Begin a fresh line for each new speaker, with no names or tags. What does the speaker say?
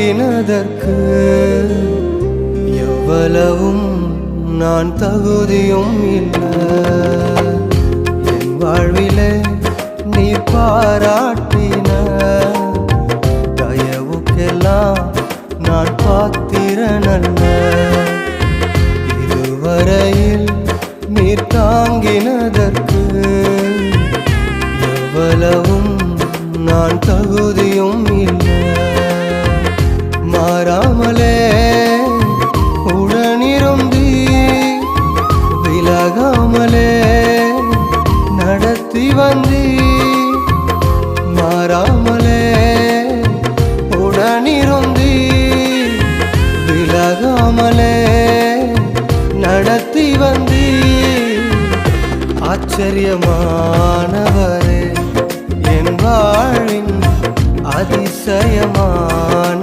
தாங்கினதற்கு எவ்வளவும் நான் தகுதியும் இல்லை. என் வாழ்விலே நீ பாராட்டின தயவுக்கெல்லாம் நான் பாத்திரனல்ல. இதுவரையில் நீ தாங்கினதற்கு எவ்வளவும் நான் தகுதியும் இல்லை. மாறாமலே உடனிருந்தி விலகாமலே நடத்தி வந்தி. மாறாமலே உடனிருந்தி விலகாமலே நடத்தி வந்தி. ஆச்சரியமானவரே, என் வாழ்வின் அதிசயமான